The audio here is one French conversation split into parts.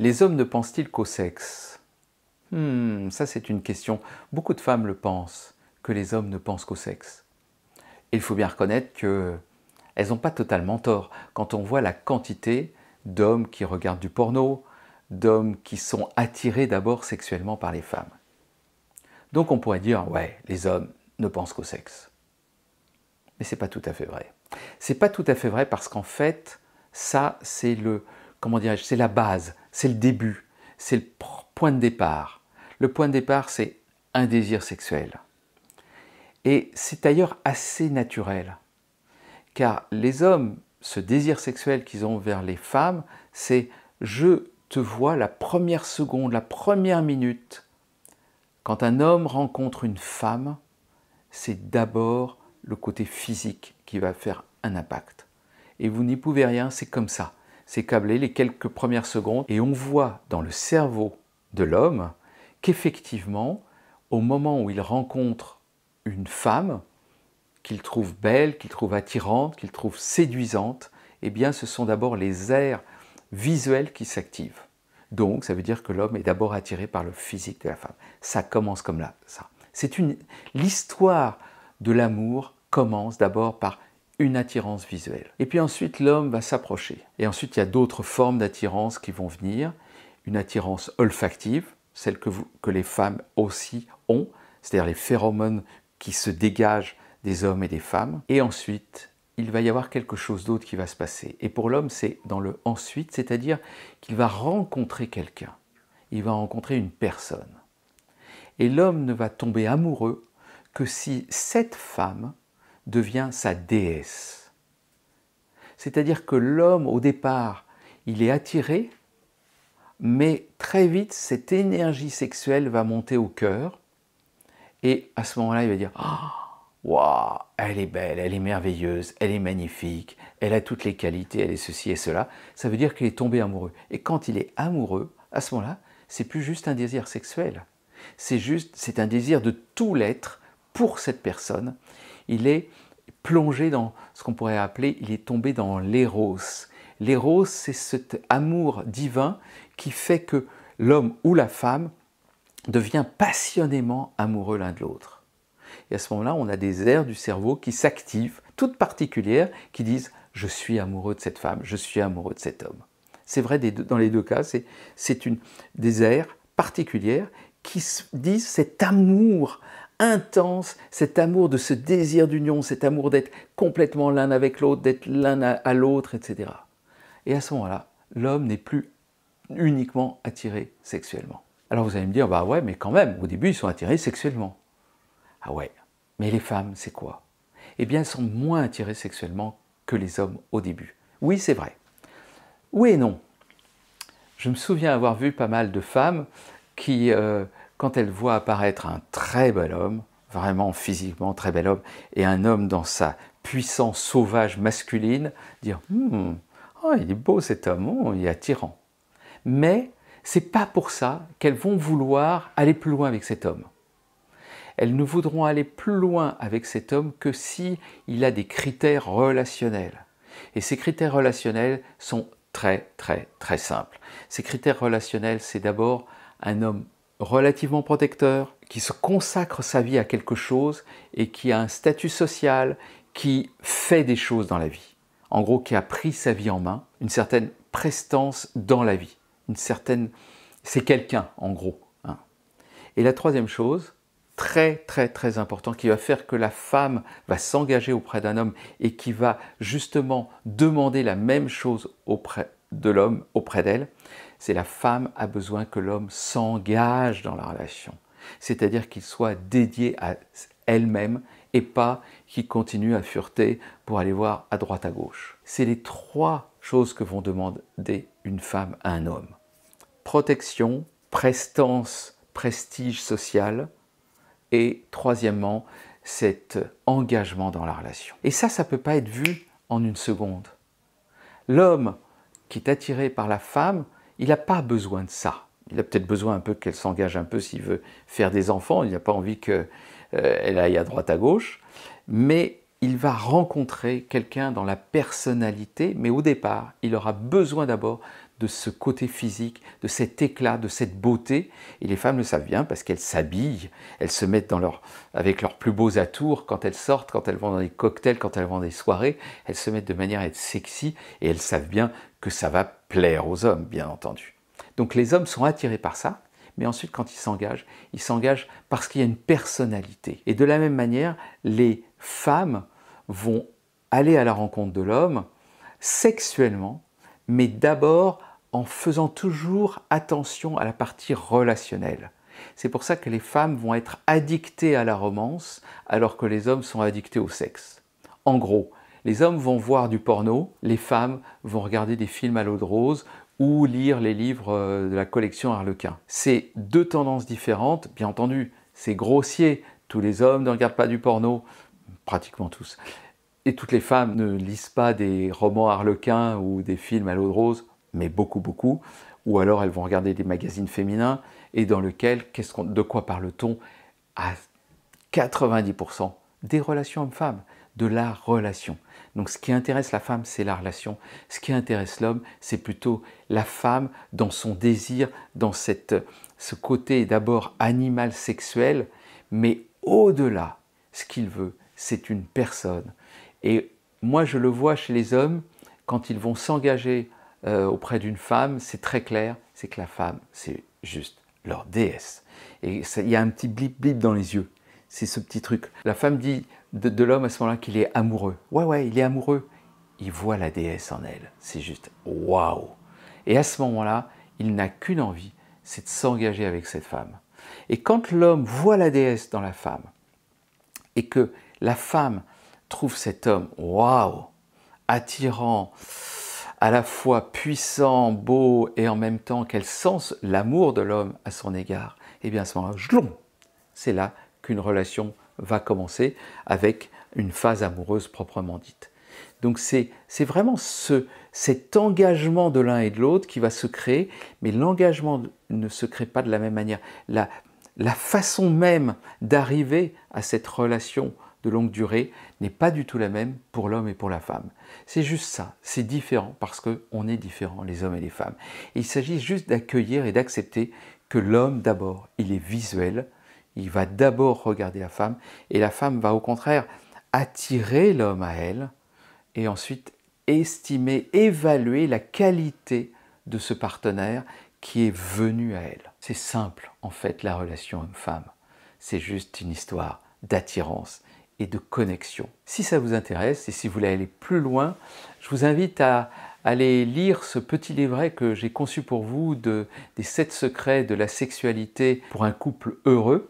Les hommes ne pensent-ils qu'au sexe? Ça c'est une question. Beaucoup de femmes le pensent, que les hommes ne pensent qu'au sexe. Et il faut bien reconnaître qu'elles n'ont pas totalement tort. Quand on voit la quantité d'hommes qui regardent du porno, d'hommes qui sont attirés d'abord sexuellement par les femmes. Donc on pourrait dire, ouais, les hommes ne pensent qu'au sexe. Mais c'est pas tout à fait vrai. C'est pas tout à fait vrai parce qu'en fait, ça c'est c'est la base, c'est le début, c'est le point de départ. Le point de départ, c'est un désir sexuel. Et c'est d'ailleurs assez naturel, car les hommes, ce désir sexuel qu'ils ont vers les femmes, c'est « je te vois la première seconde, la première minute ». Quand un homme rencontre une femme, c'est d'abord le côté physique qui va faire un impact. Et vous n'y pouvez rien, c'est comme ça. C'est câblé les quelques premières secondes et on voit dans le cerveau de l'homme qu'effectivement, au moment où il rencontre une femme qu'il trouve belle, qu'il trouve attirante, qu'il trouve séduisante, eh bien ce sont d'abord les aires visuelles qui s'activent. Donc ça veut dire que l'homme est d'abord attiré par le physique de la femme. Ça commence comme là, ça. L'histoire de l'amour commence d'abord par une attirance visuelle. Et puis ensuite l'homme va s'approcher. Et ensuite il y a d'autres formes d'attirance qui vont venir. Une attirance olfactive, celle que les femmes aussi ont, c'est-à-dire les phéromones qui se dégagent des hommes et des femmes. Et ensuite, il va y avoir quelque chose d'autre qui va se passer. Et pour l'homme, c'est dans le « ensuite », c'est-à-dire qu'il va rencontrer quelqu'un. Il va rencontrer une personne. Et l'homme ne va tomber amoureux que si cette femme devient sa déesse. C'est-à-dire que l'homme, au départ, il est attiré, mais très vite, cette énergie sexuelle va monter au cœur. Et à ce moment-là, il va dire « Oh, waouh, elle est belle, elle est merveilleuse, elle est magnifique, elle a toutes les qualités, elle est ceci et cela. » Ça veut dire qu'il est tombé amoureux. Et quand il est amoureux, à ce moment-là, c'est plus juste un désir sexuel. C'est un désir de tout l'être pour cette personne. Il est plongé dans ce qu'on pourrait appeler, il est tombé dans l'éros. L'éros, c'est cet amour divin qui fait que l'homme ou la femme devient passionnément amoureux l'un de l'autre. Et à ce moment-là, on a des aires du cerveau qui s'activent, toutes particulières, qui disent « je suis amoureux de cette femme, je suis amoureux de cet homme ». C'est vrai dans les deux cas, c'est des aires particulières qui disent cet amour intense, cet amour de ce désir d'union, cet amour d'être complètement l'un avec l'autre, d'être l'un à l'autre, etc. Et à ce moment-là, l'homme n'est plus uniquement attiré sexuellement. Alors vous allez me dire, bah ouais, mais quand même, au début, ils sont attirés sexuellement. Ah ouais, mais les femmes, c'est quoi? Eh bien, elles sont moins attirées sexuellement que les hommes au début. Oui, c'est vrai. Oui et non. Je me souviens avoir vu pas mal de femmes qui, quand elles voient apparaître un très bel homme, vraiment physiquement très bel homme, et un homme dans sa puissance sauvage masculine, dire « oh, il est beau cet homme, oh, il est attirant ». Mais c'est pas pour ça qu'elles vont vouloir aller plus loin avec cet homme. Elles ne voudront aller plus loin avec cet homme que s'il a des critères relationnels. Et ces critères relationnels sont très simples. Ces critères relationnels, c'est d'abord un homme relativement protecteur, qui se consacre sa vie à quelque chose et qui a un statut social, qui fait des choses dans la vie. En gros, qui a pris sa vie en main, une certaine prestance dans la vie. C'est quelqu'un, en gros. Hein. Et la troisième chose, très important, qui va faire que la femme va s'engager auprès d'un homme et qui va justement demander la même chose auprès de l'homme, auprès d'elle, c'est la femme a besoin que l'homme s'engage dans la relation. C'est-à-dire qu'il soit dédié à elle-même et pas qu'il continue à fureter pour aller voir à droite à gauche. C'est les trois choses que vont demander une femme à un homme. Protection, prestance, prestige social et troisièmement, cet engagement dans la relation. Et ça ne peut pas être vu en une seconde. L'homme qui est attiré par la femme, il n'a pas besoin de ça. Il a peut-être besoin un peu qu'elle s'engage un peu s'il veut faire des enfants, il n'a pas envie qu'elle aille à droite à gauche, mais il va rencontrer quelqu'un dans la personnalité, mais au départ, il aura besoin d'abord de ce côté physique, de cet éclat, de cette beauté. Et les femmes le savent bien parce qu'elles s'habillent, elles se mettent avec leurs plus beaux atours quand elles sortent, quand elles vont dans des cocktails, quand elles vont dans des soirées. Elles se mettent de manière à être sexy et elles savent bien que ça va plaire aux hommes, bien entendu. Donc les hommes sont attirés par ça. Mais ensuite, quand ils s'engagent parce qu'il y a une personnalité. Et de la même manière, les femmes vont aller à la rencontre de l'homme sexuellement, mais d'abord en faisant toujours attention à la partie relationnelle. C'est pour ça que les femmes vont être addictées à la romance, alors que les hommes sont addictés au sexe. En gros, les hommes vont voir du porno, les femmes vont regarder des films à l'eau de rose, ou lire les livres de la collection Harlequin. C'est deux tendances différentes, bien entendu, c'est grossier, tous les hommes ne regardent pas du porno, pratiquement tous, et toutes les femmes ne lisent pas des romans Harlequin ou des films à l'eau de rose, mais beaucoup, ou alors elles vont regarder des magazines féminins, et dans lesquels, de quoi parle-t-on? À 90% des relations hommes-femmes, de la relation. Donc ce qui intéresse la femme, c'est la relation. Ce qui intéresse l'homme, c'est plutôt la femme dans son désir, dans ce côté d'abord animal sexuel, mais au-delà, ce qu'il veut, c'est une personne. Et moi, je le vois chez les hommes, quand ils vont s'engager auprès d'une femme, c'est très clair, c'est que la femme, c'est juste leur déesse. Et il y a un petit blip-blip dans les yeux. C'est ce petit truc. La femme dit de l'homme à ce moment-là qu'il est amoureux. Ouais, il est amoureux. Il voit la déesse en elle. C'est juste waouh. Et à ce moment-là, il n'a qu'une envie, c'est de s'engager avec cette femme. Et quand l'homme voit la déesse dans la femme, et que la femme trouve cet homme waouh, attirant, à la fois puissant, beau, et en même temps qu'elle sent l'amour de l'homme à son égard, et bien à ce moment-là, c'est là qu'une relation va commencer avec une phase amoureuse proprement dite. Donc c'est vraiment cet engagement de l'un et de l'autre qui va se créer, mais l'engagement ne se crée pas de la même manière. La façon même d'arriver à cette relation de longue durée n'est pas du tout la même pour l'homme et pour la femme. C'est juste ça, c'est différent parce qu'on est différents, les hommes et les femmes. Et il s'agit juste d'accueillir et d'accepter que l'homme d'abord, il est visuel, il va d'abord regarder la femme et la femme va au contraire attirer l'homme à elle et ensuite estimer, évaluer la qualité de ce partenaire qui est venu à elle. C'est simple en fait la relation homme-femme. C'est juste une histoire d'attirance et de connexion. Si ça vous intéresse et si vous voulez aller plus loin, je vous invite à aller lire ce petit livret que j'ai conçu pour vous des 7 secrets de la sexualité pour un couple heureux.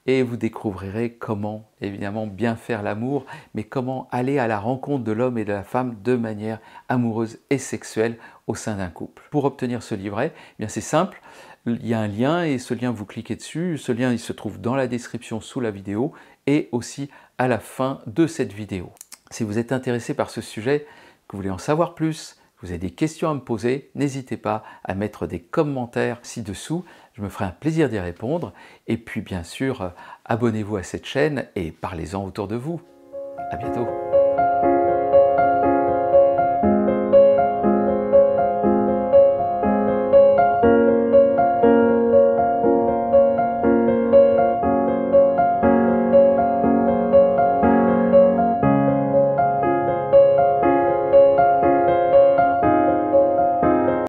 Et vous découvrirez comment, évidemment, bien faire l'amour, mais comment aller à la rencontre de l'homme et de la femme de manière amoureuse et sexuelle au sein d'un couple. Pour obtenir ce livret, eh bien c'est simple, il y a un lien et ce lien, vous cliquez dessus. Ce lien, il se trouve dans la description sous la vidéo et aussi à la fin de cette vidéo. Si vous êtes intéressé par ce sujet, que vous voulez en savoir plus, que vous avez des questions à me poser, n'hésitez pas à mettre des commentaires ci-dessous. Je me ferai un plaisir d'y répondre. Et puis bien sûr, abonnez-vous à cette chaîne et parlez-en autour de vous. À bientôt.